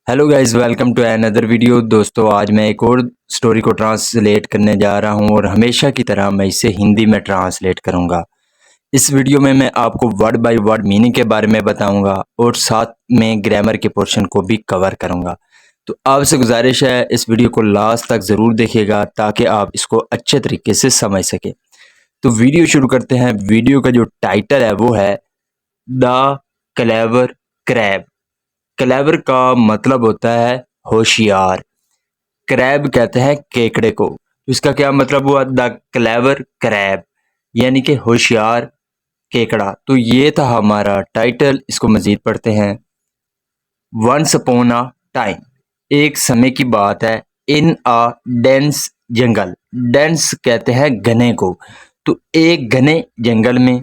Hello guys, welcome to another video. दोस्तों, आज मैं एक और स्टोरी को ट्रांसलेट करने जा रहा हूं और हमेशा की तरह मैं इसे हिंदी में ट्रांसलेट करूंगा। इस वीडियो में मैं आपको वर्ड बाय वर्ड मीनिंग के बारे में बताऊंगा और साथ में ग्रामर के पोर्शन को भी कवर करूंगा। तो आपसे गुजारिश है, इस वीडियो को लास्ट तक ज़रूर देखिएगा ताकि आप इसको अच्छे तरीके से समझ सकें। तो वीडियो शुरू करते हैं। वीडियो का जो टाइटल है वो है द क्लेवर क्रैब। क्लेवर का मतलब होता है होशियार। क्रैब कहते हैं केकड़े को। तो इसका क्या मतलब हुआ? द क्लेवर क्रैब, यानी कि होशियार केकड़ा। तो ये था हमारा टाइटल। इसको मजीद पढ़ते हैं। वंस अपॉन अ टाइम, एक समय की बात है। इन अ डेंस जंगल, डेंस कहते हैं घने को। तो एक घने जंगल में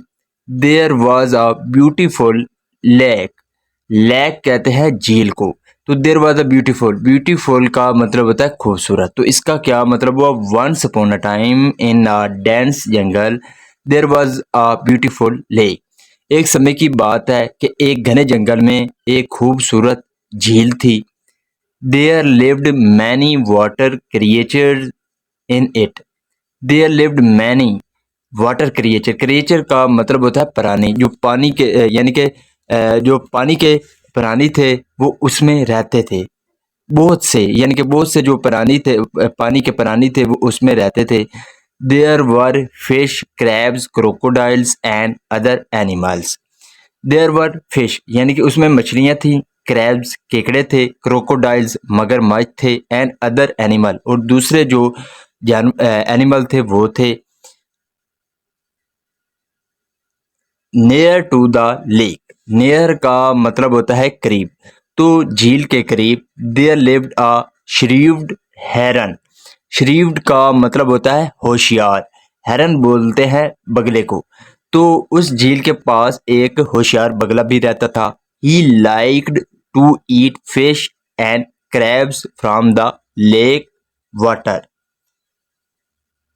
there was a beautiful lake, lake कहते हैं झील को। तो there was a beautiful, beautiful का मतलब होता है खूबसूरत। तो इसका क्या मतलब हुआ? Once upon a time in a dense jungle there was a beautiful lake. एक समय की बात है कि एक घने जंगल में एक खूबसूरत झील थी। There lived many water creatures in it. There lived many water creature, creature का मतलब होता है प्राणी। जो पानी के यानी कि जो पानी के प्राणी थे वो उसमें रहते थे। बहुत से, यानी कि बहुत से जो प्राणी थे, पानी के प्राणी थे, वो उसमें रहते थे। There were fish, crabs, crocodiles and other animals. There were fish, यानी कि उसमें मछलियां थी। क्रैब्स केकड़े थे। क्रोकोडाइल्स मगरमच्छ थे। एंड अदर एनिमल, और दूसरे जो एनिमल थे वो थे। Near to the lake, near का मतलब होता है करीब। तो झील के करीब देयर लिव्ड अ श्रीव्ड हेरन। श्रीव्ड का मतलब होता है होशियार। हेरन बोलते हैं बगले को। तो उस झील के पास एक होशियार बगला भी रहता था। He liked to eat fish and crabs from the lake water.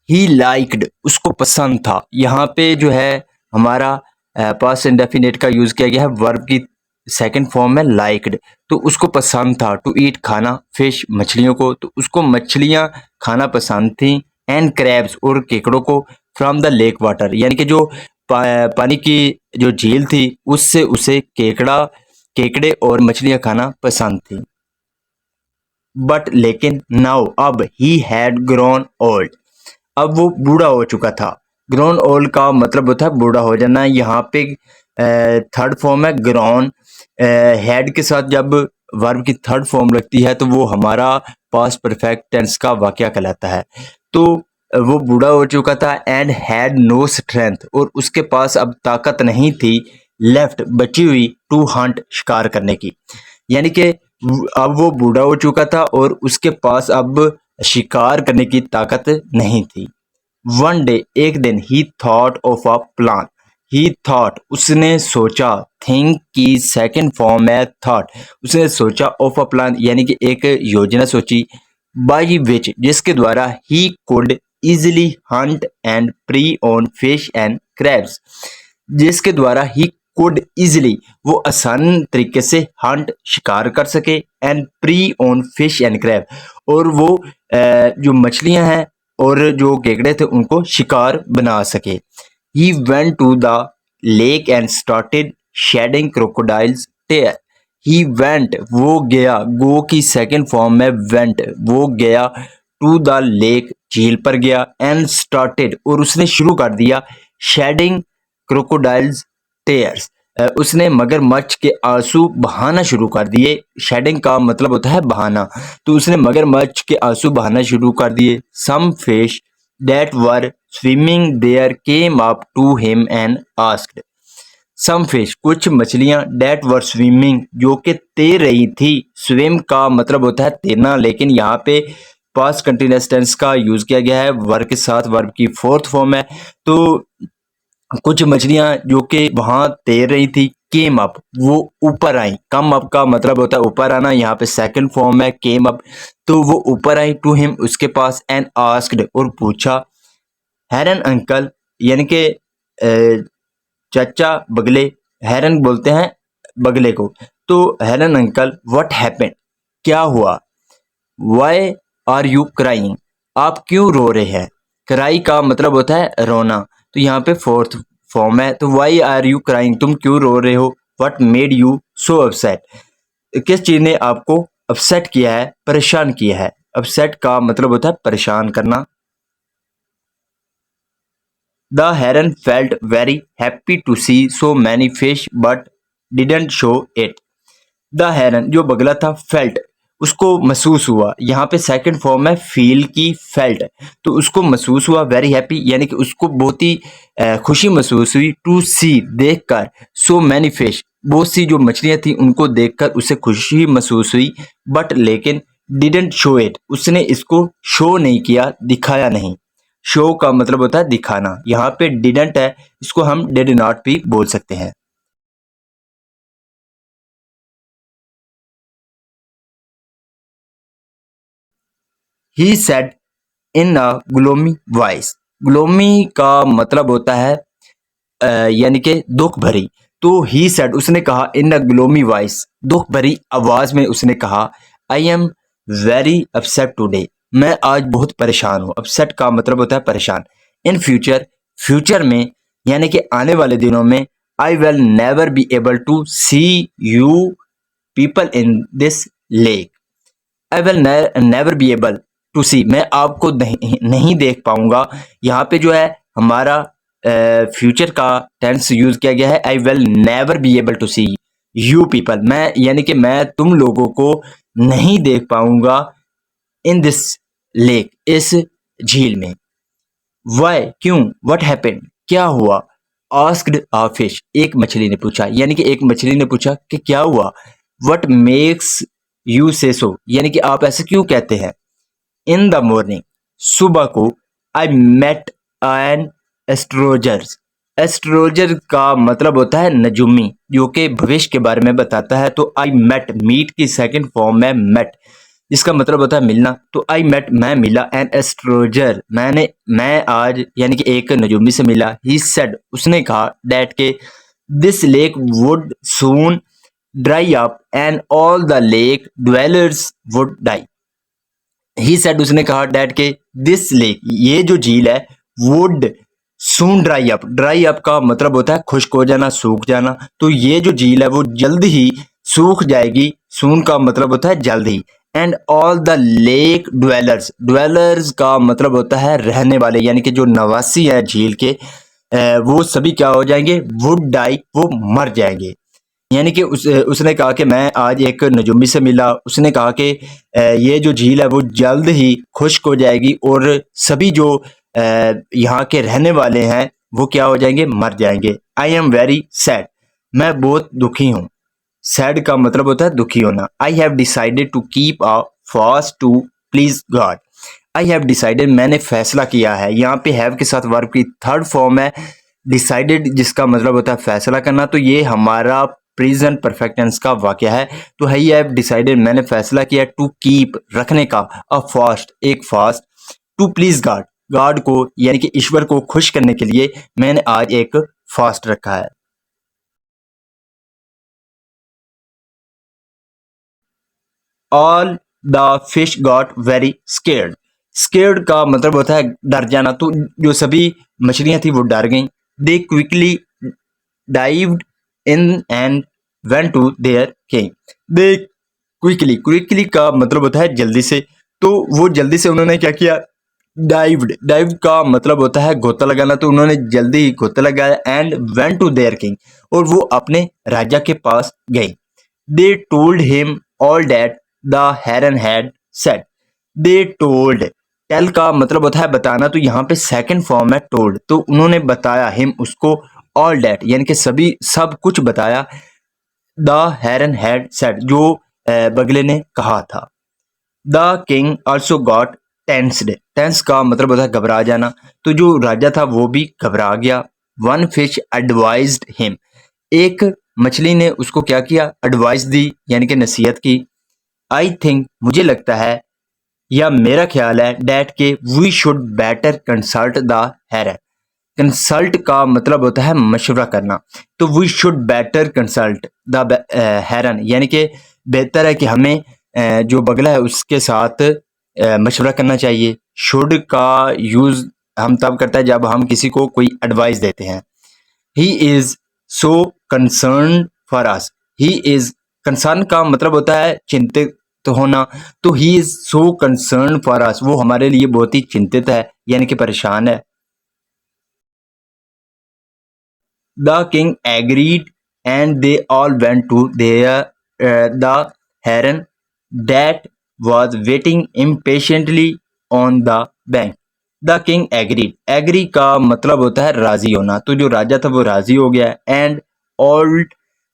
He liked, उसको पसंद था। यहाँ पे जो है हमारा पास्ट इंडेफिनिट का यूज किया गया है। वर्ब की सेकंड फॉर्म में लाइक्ड। तो उसको पसंद था टू ईट, खाना, फिश मछलियों को। तो उसको मछलियां खाना पसंद थी। एंड क्रैब्स, और केकड़ों को। फ्रॉम द लेक वाटर, यानी कि जो पानी की जो झील थी उससे उसे केकड़े और मछलियां खाना पसंद थी। बट लेकिन नाउ, अब ही हैड ग्रोन ओल्ड, अब वो बूढ़ा हो चुका था। ग्रोन ओल्ड का मतलब होता है बूढ़ा हो जाना। यहाँ पे थर्ड फॉर्म है ग्रोन। हेड के साथ जब वर्ब की थर्ड फॉर्म लगती है तो वो हमारा पास्ट परफेक्ट टेंस का वाकया कहलाता है। तो वो बूढ़ा हो चुका था। एंड हैड नो स्ट्रेंथ, और उसके पास अब ताकत नहीं थी। लेफ्ट, बची हुई, टू हंट, शिकार करने की। यानी कि अब वो बूढ़ा हो चुका था और उसके पास अब शिकार करने की ताकत नहीं थी। वन डे, एक दिन, ही thought of a plan. He thought, उसने सोचा। थिंक की सेकंड फॉर्म है थॉट। उसने सोचा ऑफ अ प्लान, यानी कि एक योजना सोची। बाई विच, जिसके द्वारा he could easily Hunt and pre on fish and crabs. जिसके द्वारा ही कुड इजिली, वो आसान तरीके से हंट, शिकार कर सके। And pre on fish and crab, और वो जो मछलियां हैं और जो केकड़े थे उनको शिकार बना सके। He went to the lake and started shedding crocodiles tear. He went, वो गया। गो की सेकंड फॉर्म में वेंट, वो गया। टू द लेक, झील पर गया। एंड स्टार्टेड, और उसने शुरू कर दिया। शेडिंग क्रोकोडाइल्स टेयर्स, उसने मगरमच्छ के आंसू बहाना शुरू कर दिए। शेडिंग का मतलब होता है बहाना। तो उसने मगरमच्छ के आंसू बहाना शुरू कर दिए। Some fish that were swimming there came up to him and asked. Some fish, कुछ मछलियां, डेट वर स्विमिंग, जो कि तैर रही थी। स्विम का मतलब होता है तैरना, लेकिन यहाँ पे पास्ट कंटिन्यूअस टेंस का यूज किया गया है। वर्ब के साथ वर्ब की फोर्थ फॉर्म है। तो कुछ मछलियां जो कि वहां तैर रही थी। केम अप, वो ऊपर आई। कम अप का मतलब होता है ऊपर आना। यहाँ पे सेकंड फॉर्म है केम अप। तो वो ऊपर आई टू हिम, उसके पास। एंड आस्क्ड, और पूछा। हेरन अंकल, यानी कि चाचा बगले। हेरन बोलते हैं बगले को। तो हेरन अंकल, व्हाट हैपेंड, क्या हुआ? Why are you crying? आप क्यों रो रहे हैं? क्राई का मतलब होता है रोना, तो यहाँ पे फोर्थ फॉर्म है, तो वाई आर यू क्राइंग, तुम क्यों रो रहे हो? What made you so upset? किस चीज ने आपको अपसेट किया है, परेशान किया है? अपसेट का मतलब होता है परेशान करना। The heron felt very happy to see so many fish but didn't show it. The heron जो बगला था, फेल्ट उसको महसूस हुआ, यहाँ पे सेकंड फॉर्म है फील की फेल्ट, तो उसको महसूस हुआ वेरी हैप्पी, यानी कि उसको बहुत ही खुशी महसूस हुई, टू सी देखकर, सो मैनी फिश बहुत सी जो मछलियां थी उनको देखकर उसे खुशी महसूस हुई, बट लेकिन डिडंट शो इट उसने इसको शो नहीं किया, दिखाया नहीं। शो का मतलब होता है दिखाना, यहाँ पे डिडंट है, इसको हम डिड नॉट भी बोल सकते हैं। He said in a gloomy voice. Gloomy का मतलब होता है यानी कि दुख भरी, तो ही सेड उसने कहा, इन अ ग्लोमी वॉइस दुख भरी आवाज में उसने कहा, I am very upset today, मैं आज बहुत परेशान हूँ। अपसेट का मतलब होता है परेशान। इन फ्यूचर, फ्यूचर में यानी कि आने वाले दिनों में, I will never be able to see you people in this lake. I will never be able to see, मैं आपको नहीं देख पाऊंगा। यहाँ पे जो है हमारा फ्यूचर का टेंस यूज किया गया है, I will never be able to see you people, मैं यानी कि मैं तुम लोगों को नहीं देख पाऊंगा इन दिस लेक, इस झील में। वाई क्यों? वट हैपेंड क्या हुआ? आस्क्ड आ फिश एक मछली ने पूछा, यानी कि एक मछली ने पूछा कि क्या हुआ? वट मेक्स यू से सो, यानी कि आप ऐसे क्यों कहते हैं? इन द मॉर्निंग सुबह को, आई मेट एन एस्ट्रोलजर। एस्ट्रोलजर का मतलब होता है नजूमी, जो कि भविष्य के बारे में बताता है, तो आई मेट, मीट की सेकंड फॉर्म में मेट, जिसका मतलब होता है मिलना, तो आई मेट मैं मिला, एन एस्ट्रोलजर मैं आज यानी कि एक नजूमी से मिला। ही सेड उसने कहा, डैट के this lake would soon dry up and all the lake dwellers would die. He said उसने कहा, डैट के दिस लेक ये जो झील है, would soon dry up, dry up का मतलब होता है खुश्क हो जाना, सूख जाना, तो ये जो झील है वो जल्द ही सूख जाएगी। सून का मतलब होता है जल्द ही। And all the lake dwellers, dwellers का मतलब होता है रहने वाले, यानी कि जो नवासी है झील के, वो सभी क्या हो जाएंगे? वुड डाई, वो मर जाएंगे। यानी कि उसने कहा कि मैं आज एक नजूमी से मिला, उसने कहा कि ये जो झील है वो जल्द ही खुश्क हो जाएगी और सभी जो यहाँ के रहने वाले हैं वो क्या हो जाएंगे? मर जाएंगे। आई एम वेरी सैड, मैं बहुत दुखी हूँ। सैड का मतलब होता है दुखी होना। I have decided to keep a fast to please God. I have decided मैंने फैसला किया है, यहाँ पे हैव के साथ वर्ब की थर्ड फॉर्म है डिसाइडेड, जिसका मतलब होता है फैसला करना, तो ये हमारा प्रेजेंट परफेक्ट टेंस का वाक्य है। तो है हैव डिसाइडेड मैंने फैसला किया, टू कीप रखने का, अ फास्ट एक fast, to please God God को यानी कि ईश्वर को खुश करने के लिए मैंने आज एक फास्ट रखा है। All the fish got very scared. Scared का मतलब होता है डर जाना, तो जो सभी मछलियां थी वो डर गईं। They quickly dived in and went to their king. They quickly, quickly का मतलब होता है जल्दी से, तो वो जल्दी से उन्होंने क्या किया? डाइव्ड, डाइव का मतलब होता है गोता लगाना, तो उन्होंने जल्दी ही गोता लगाया। And went to their king, और वो अपने राजा के पास गए। They told him all that the heron had said. They told, tell का मतलब होता है बताना, तो यहाँ पे सेकंड फॉर्म है टोल्ड, तो उन्होंने बताया हिम उसको, ऑल दैट यानी कि सभी सब कुछ बताया, द हेरन हैड सेड जो बगले ने कहा था। The king also got tensed, tense का मतलब होता है घबरा जाना, तो जो राजा था वो भी घबरा गया। वन फिश एडवाइज्ड हिम, एक मछली ने उसको क्या किया? एडवाइस दी, यानी कि नसीहत की। आई थिंक मुझे लगता है, या मेरा ख्याल है, डैट के we should better consult the heron. Consult का मतलब होता है मशवरा करना, तो we should better consult the heron, यानी कि बेहतर है कि हमें जो बगला है उसके साथ मशवरा करना चाहिए। शुड का यूज हम तब करते हैं जब हम किसी को कोई एडवाइस देते हैं। He is so concern for us. He is, concern का मतलब होता है चिंतित होना, तो he is so concern for अस, वो हमारे लिए बहुत ही चिंतित है यानी कि परेशान है। The king agreed and they all went to there the heron that was waiting impatiently on the bank. The king agreed, agree का मतलब होता है राजी होना, तो जो राजा था वो राजी हो गया। And all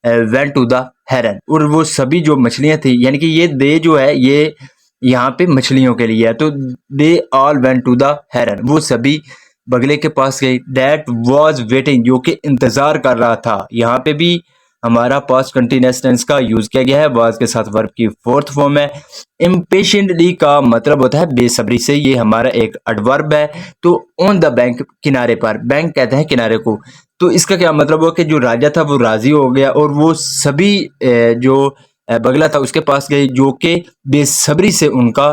went to the heron, और वो सभी जो मछलियां थी, यानी कि ये दे जो है ये यहाँ पे मछलियों के लिए है, तो they all went to the heron, वो सभी बगले के पास गई। दैट वाज वेटिंग, जो कि इंतजार कर रहा था। यहाँ पे भी हमारा पास्ट कंटिन्यूअस टेंस का यूज किया गया है, वाज के साथ वर्ब की फोर्थ फॉर्म है। इम्पेशेंटली का मतलब होता है बेसब्री से, ये हमारा एक एडवर्ब है। तो ऑन द बैंक, किनारे पर, बैंक कहते हैं किनारे को, तो इसका क्या मतलब हो कि जो राजा था वो राजी हो गया और वो सभी जो बगला था उसके पास गई, जो कि बेसब्री से उनका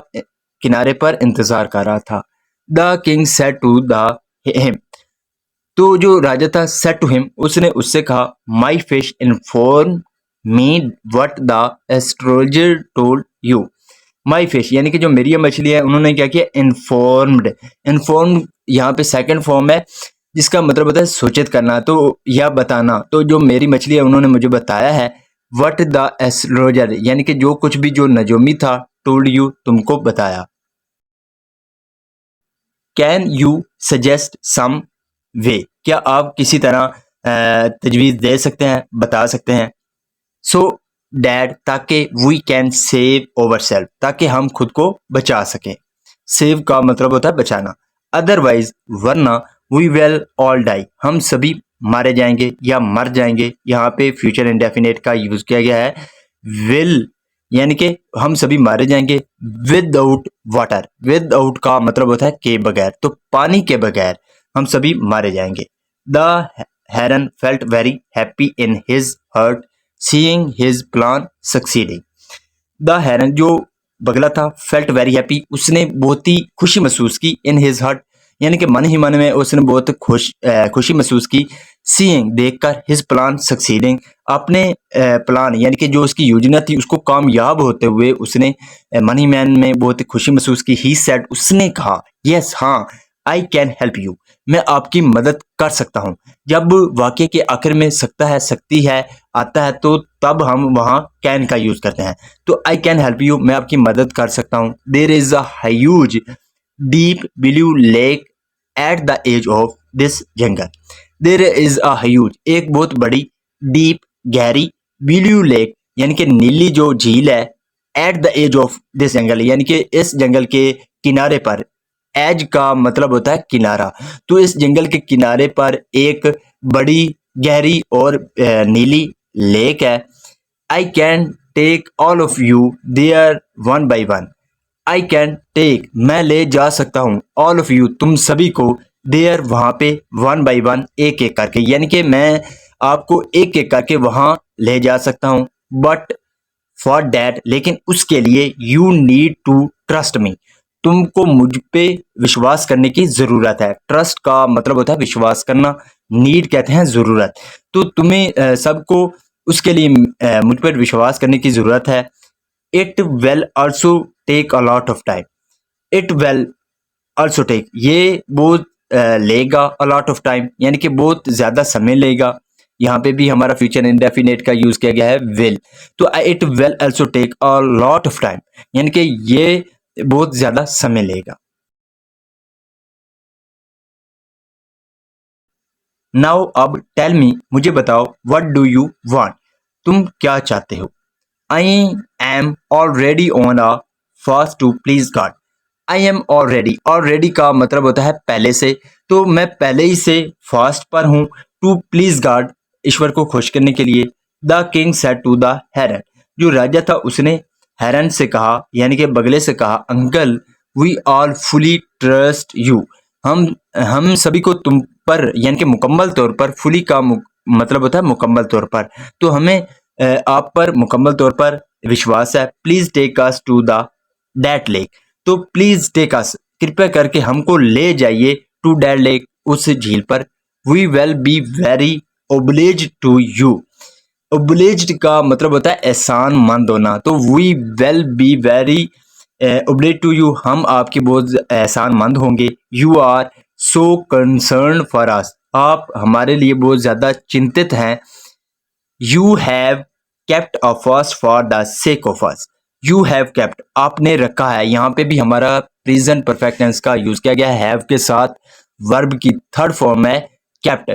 किनारे पर इंतजार कर रहा था। The king said to the him, तो जो राजा था सेड टू हिम, उसने उससे कहा, my fish inform me what the astrologer told you. My fish यानी कि जो मेरी मछली है, उन्होंने क्या किया, इन्फॉर्म्ड। इन्फॉर्म यहाँ पे सेकंड फॉर्म है जिसका मतलब होता है सूचित करना, तो या बताना। तो जो मेरी मछली है उन्होंने मुझे बताया है, व्हाट द एस्ट्रोलॉजर यानी कि जो कुछ भी जो नजोमी था, टोल्ड यू तुमको बताया। कैन यू सजेस्ट सम वे, क्या आप किसी तरह तजवीज़ दे सकते हैं, बता सकते हैं। सो डैड, ताकि we can save our self, ताकि हम खुद को बचा सकें। सेव का मतलब होता है बचाना। अदरवाइज, वरना, वी विल ऑल डाई, हम सभी मारे जाएंगे या मर जाएंगे। यहाँ पे फ्यूचर इंडेफिनेट का यूज किया गया है। विल यानी कि हम सभी मारे जाएंगे। विदाउट वाटर, विदाउट का मतलब होता है के बगैर, तो पानी के बगैर हम सभी मारे जाएंगे। The heron felt very happy in his heart seeing his plan succeeding. The heron, जो बगला था, फेल्ट वेरी हैप्पी, उसने बहुत ही खुशी महसूस की। इन हिज हर्ट यानी कि मन ही मन में उसने बहुत खुशी महसूस की। सीइंग देखकर, हिज प्लान सक्सीडिंग अपने प्लान यानी कि जो उसकी योजना थी उसको कामयाब होते हुए उसने मन ही मन में बहुत खुशी महसूस की। ही सेड, उसने कहा, यस हाँ, आई कैन हेल्प यू, मैं आपकी मदद कर सकता हूँ। जब वाक्य के आखिर में सकता है, सकती है आता है, तो तब हम वहाँ कैन का यूज करते हैं। तो आई कैन हेल्प यू, मैं आपकी मदद कर सकता हूँ। There is a huge deep blue lake at the edge of this jungle. There is a huge, एक बहुत बड़ी, डीप गहरी, ब्लू लेक यानी कि नीली जो झील है, at the edge of this jungle यानी कि इस जंगल के किनारे पर। एज का मतलब होता है किनारा, तो इस जंगल के किनारे पर एक बड़ी, गहरी और नीली लेक है। I can take all of you there one by one. I can take, मैं ले जा सकता हूँ, ऑल ऑफ यू, तुम सभी को, देयर वहाँ पे, वन बाई वन, एक एक करके, यानी कि मैं आपको एक एक करके वहाँ ले जा सकता हूँ। बट फॉर डैट, लेकिन उसके लिए, you need to trust me, तुमको मुझ पे विश्वास करने की जरूरत है। ट्रस्ट का मतलब होता है विश्वास करना, नीड कहते हैं जरूरत, तो तुम्हें सबको उसके लिए मुझ पर विश्वास करने की जरूरत है। It will also take a lot of time. It will also take, ये बहुत लेगा, अ लॉट ऑफ टाइम यानी कि बहुत ज्यादा समय लेगा। यहाँ पे भी हमारा फ्यूचर इंडेफिनेट का यूज किया गया है, विल, तो it will also take a lot of time यानी कि ये बहुत ज्यादा समय लेगा। नाउ अब टेल मी, मुझे बताओ, व्हाट डू यू वांट, तुम क्या चाहते हो। I am already on a fast to please God. I am already, already का मतलब होता है पहले से, तो मैं पहले ही से फास्ट पर हूँ, टू प्लीज गॉड, ईश्वर को खुश करने के लिए। The king said to the heron, जो राजा था उसने हेरन से कहा यानी कि बगले से कहा, uncle we all fully trust you, हम सभी को तुम पर यानी कि मुकम्मल तौर पर, फुली का मतलब होता है मुकम्मल तौर पर, तो हमें आप पर मुकम्मल तौर पर विश्वास है। Please take us to the that lake. तो प्लीज टेक अस, कृपया करके हमको ले जाइए, टू दैट लेक, उस झील पर। We will be very obliged to you. Obliged का मतलब होता है एहसान मंद होना। तो we will be very obliged to you, हम आपके बहुत एहसान मंद होंगे। You are so concern for us, आप हमारे लिए बहुत ज्यादा चिंतित हैं। You have kept a fast for the sake of us. You have kept, आपने रखा है। यहाँ पे भी हमारा प्रेजेंट परफेक्ट टेंस का यूज किया गया है, हैव के साथ वर्ब की थर्ड फॉर्म है केप्ट।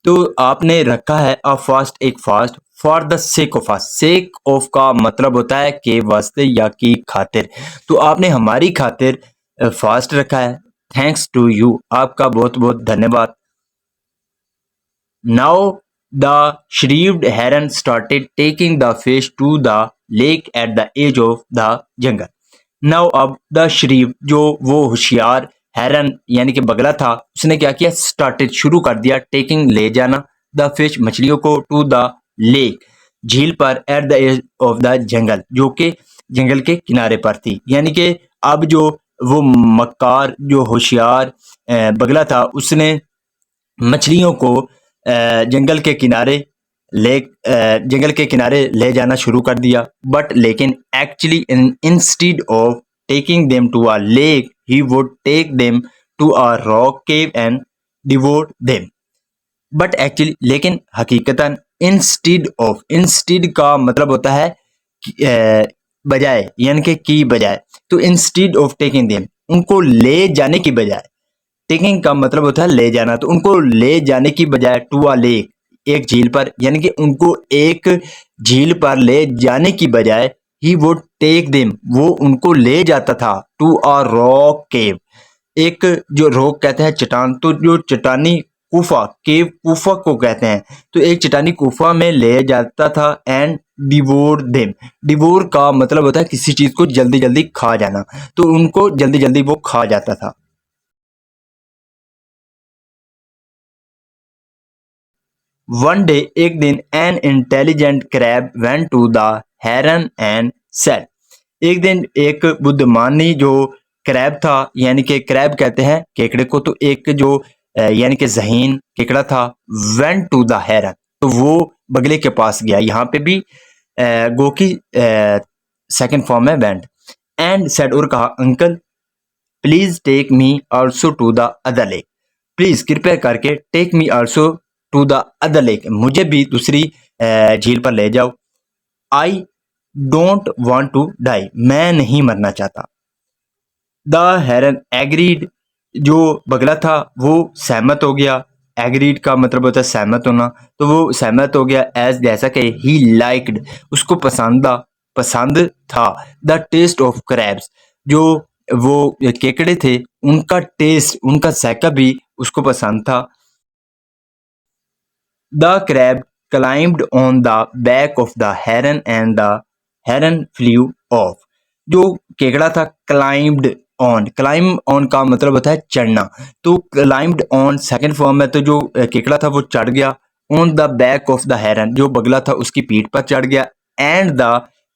तो आपने रखा है अ फास्ट, एक fast, for the sake of us. Sake of का मतलब होता है के वास्ते या की खातिर। तो आपने हमारी खातिर फास्ट रखा है। थैंक्स टू यू, आपका बहुत बहुत धन्यवाद। Now the shrived heron started taking the fish to the lake at the edge of the jungle. Now अब द श्रीव, जो वो होशियार हेरन यानी कि बगला था, उसने क्या किया, स्टार्टेड शुरू कर दिया, टेकिंग ले जाना, द फिश मछलियों को, टू द लेक झील पर, at the edge of the jungle जो कि जंगल के किनारे पर थी। यानी कि अब जो वो मक्कार जो होशियार बगला था, उसने मछलियों को जंगल के किनारे जंगल के किनारे ले जाना शुरू कर दिया। बट लेकिन actually instead of taking them to a lake, he would take them to a rock cave and devour them. But actually, लेकिन हकीकतन, इंस्टीड ऑफ, इंस्टीड का मतलब होता है बजाय, यानी कि बजाय। तो इंस्टीड ऑफ टेकिंग देम, उनको ले जाने की बजाय, टेकिंग का मतलब होता है ले जाना, तो उनको ले जाने की बजाय, टू अ लेक, एक झील पर, यानी कि उनको एक झील पर ले जाने की बजाय, ही वुड टेक देम, वो उनको ले जाता था, टू अ रॉक केव, एक जो रॉक कहते हैं चट्टान, तो जो चट्टानी गुफा, केव गुफा को कहते हैं, तो एक चट्टानी गुफा में ले जाता था। एंड डिवोर देम, डिवोर का मतलब होता है किसी चीज को जल्दी जल्दी खा जाना, तो उनको जल्दी जल्दी वो खा जाता था। वन डे, एक दिन, an intelligent crab went to the heron and said. एक दिन एक बुद्धिमानी जो क्रैब था, यानी कि क्रैब कहते हैं केकड़े को, तो एक जो यानी कि ज़हीन केकड़ा था, वेंट टू द हेरन, तो वो बगले के पास गया। यहाँ पे भी गो की सेकंड फॉर्म है वेंट। एंड सेड, और कहा, uncle please take me also to the other lake. Please कृपया करके, take me also to the other lake, मुझे भी दूसरी झील पर ले जाओ। I don't want to die, मैं नहीं मरना चाहता। द हेरन एग्रीड, जो बगला था वो सहमत हो गया। एग्रीड का मतलब होता है सहमत होना, तो वो सहमत हो गया। एज, जैसा कि ही लाइक्ड, उसको पसंद था। द टेस्ट ऑफ क्रैब्स, जो वो केकड़े थे, उनका टेस्ट, उनका जायका भी उसको पसंद था। The crab climbed on the back of the heron and the heron flew off. जो केकड़ा था, climbed on, climb on का मतलब होता है चढ़ना, तो climbed on सेकंड फॉर्म है, तो जो केकड़ा था वो चढ़ गया। on the back of the heron, जो बगला था उसकी पीठ पर चढ़ गया। and the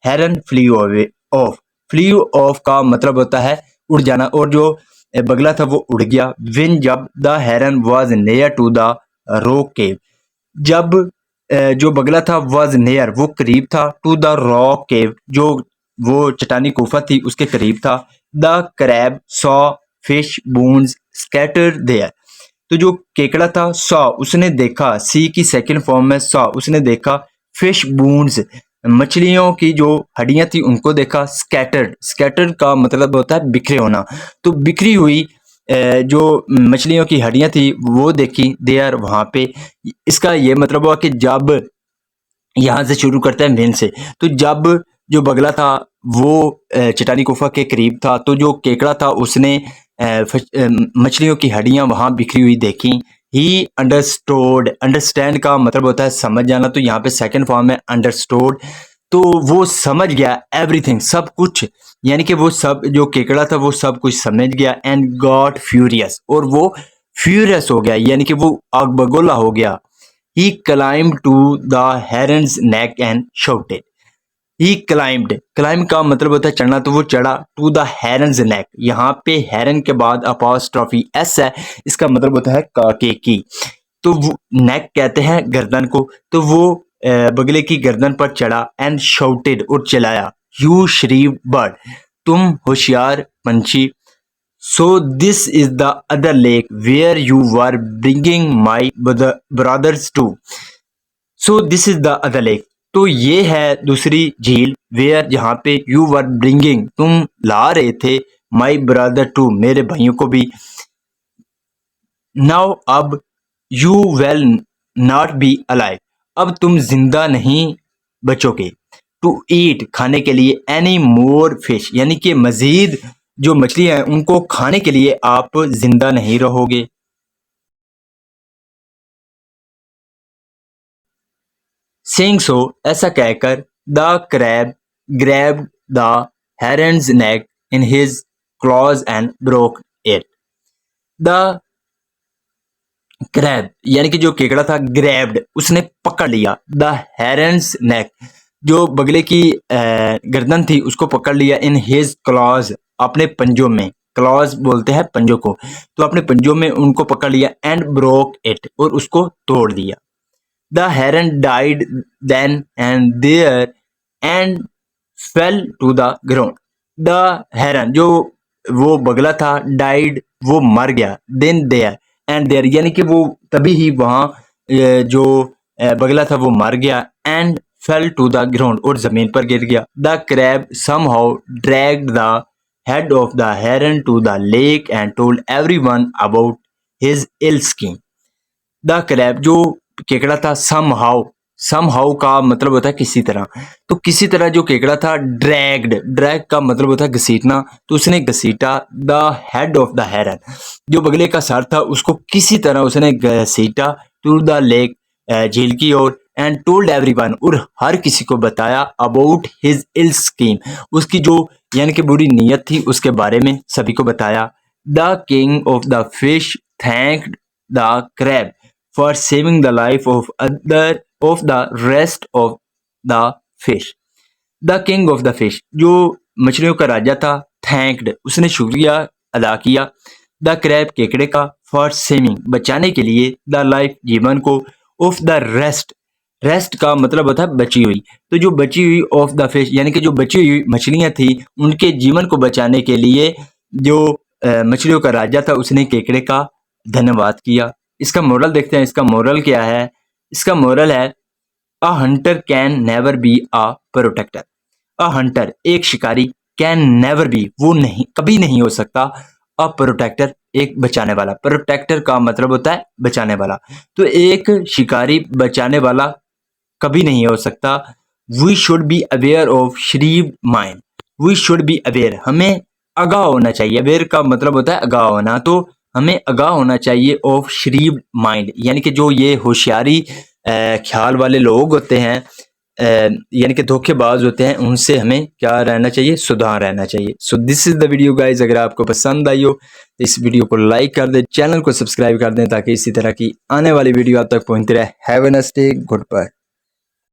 heron flew away off, flew off का मतलब होता है उड़ जाना, और जो बगला था वो उड़ गया। when, जब the heron was near to the rock cave, जब जो बगला था, वॉज नेयर, वो करीब था, टू द रॉक केव, जो वो चट्टानी गुफा थी उसके करीब था। The crab saw fish bones scattered there, तो जो केकड़ा था, सॉ, उसने देखा, सी की सेकंड फॉर्म में सॉ, उसने देखा, फिश बोन्स, मछलियों की जो हड्डियां थी उनको देखा। स्कैटर्ड, स्कैटर्ड का मतलब होता है बिखरे होना, तो बिखरी हुई जो मछलियों की हड्डियां थी वो देखी, देयर, वहां पे। इसका ये मतलब हुआ कि जब, यहाँ से शुरू करते हैं मेन से, तो जब जो बगला था वो चट्टानी गुफा के करीब था, तो जो केकड़ा था उसने मछलियों की हड्डियां वहां बिखरी हुई देखी। ही अंडरस्टूड, अंडरस्टैंड का मतलब होता है समझ जाना, तो यहाँ पे सेकंड फॉर्म है अंडरस्टूड, तो वो समझ गया एवरीथिंग, सब कुछ, यानी कि वो सब, जो केकड़ा था वो सब कुछ समझ गया। एंड गॉट फ्यूरियस, और वो फ्यूरियस हो गया, यानी कि वो आग बगोला हो गया। He climbed to the heron's neck and shouted. He climbed, climb का मतलब होता है चढ़ना, तो वो चढ़ा टू द हेरन्स नेक, यहाँ पे हेरन के बाद अपॉस्ट्रॉफी एस है, इसका मतलब होता है काके की, तो वो नेक कहते हैं गर्दन को, तो वो बगले की गर्दन पर चढ़ा एंड शाउटेड और चिल्लाया, यू श्रीव बर्ड, तुम होशियार पंछी, so this is the other lake where you were bringing my brothers to, so this is the other lake, तो ये है दूसरी झील, वेयर जहाँ पे यू वर ब्रिंगिंग, तुम ला रहे थे, माई ब्रदर टू, मेरे भाइयों को भी, नाउ अब, you will not be alive, अब तुम जिंदा नहीं बचोगे, टू ईट, खाने के लिए, एनी मोर फिश, यानी कि मजीद जो मछलियां हैं उनको खाने के लिए आप जिंदा नहीं रहोगे। सेइंग सो, ऐसा कहकर, the crab grabbed the herons neck in his clause and broke it, the crab यानी कि जो केकड़ा था, ग्रैब्ड उसने पकड़ लिया, द हेरन्स नेक जो बगले की गर्दन थी उसको पकड़ लिया, इन हिज क्लॉज अपने पंजों में, क्लॉज बोलते हैं पंजों को, तो अपने पंजों में उनको पकड़ लिया, एंड ब्रोक इट और उसको तोड़ दिया, the heron died then and there and fell to the ground, the heron जो वो बगला था, डाइड वो मर गया, देन देयर एंड देयर यानी कि वो तभी ही वहाँ जो बगला था वो मर गया, and fell to the ground और जमीन पर गिर गया, the crab somehow dragged the head of the heron to the lake and told everyone about his ill scheme, the crab जो केकड़ा था, समहाउ का मतलब होता है किसी तरह, तो किसी तरह जो केकड़ा था, ड्रैग का मतलब होता है घसीटना, तो उसने घसीटा the head of the heron जो बगले का सर था उसको किसी तरह उसने घसीटा टू द लेक झील की ओर, एंड टोल्ड एवरीवन और हर किसी को बताया, अबाउट हिज इल स्कीम उसकी जो यानी कि बुरी नीयत थी उसके बारे में सभी को बताया, the king of the fish thanked the crab for saving the life of the rest of the fish. The king of the fish जो मछलियों का राजा था, thanked उसने शुक्रिया अदा किया, the crab केकड़े का, for saving बचाने के लिए, the life जीवन को, of the rest का मतलब होता है बची हुई, तो जो बची हुई ऑफ द फिश यानी कि जो बची हुई मछलियां थी उनके जीवन को बचाने के लिए जो मछलियों का राजा था उसने केकड़े का धन्यवाद किया। इसका मोरल देखते हैं, इसका मोरल क्या है, इसका मोरल है, a hunter can never be a protector, a hunter एक शिकारी, कैन नेवर बी वो नहीं कभी नहीं हो सकता, अ प्रोटेक्टर एक बचाने वाला, प्रोटेक्टर का मतलब होता है बचाने वाला, तो एक शिकारी बचाने वाला कभी नहीं हो सकता। We should be aware of shrewd mind, we should be aware हमें आगाह होना चाहिए, अवेयर का मतलब होता है आगाह होना, तो हमें आगाह होना चाहिए ऑफ श्रीव माइंड यानी कि जो ये होशियारी ख्याल वाले लोग होते हैं यानी कि धोखेबाज होते हैं, उनसे हमें क्या रहना चाहिए, सुधार रहना चाहिए। सो this is the video guys, अगर आपको पसंद आई हो इस वीडियो को लाइक कर दें, चैनल को सब्सक्राइब कर दें ताकि इसी तरह की आने वाली वीडियो आप तक पहुंचती रहे। Have a nice day, good bye.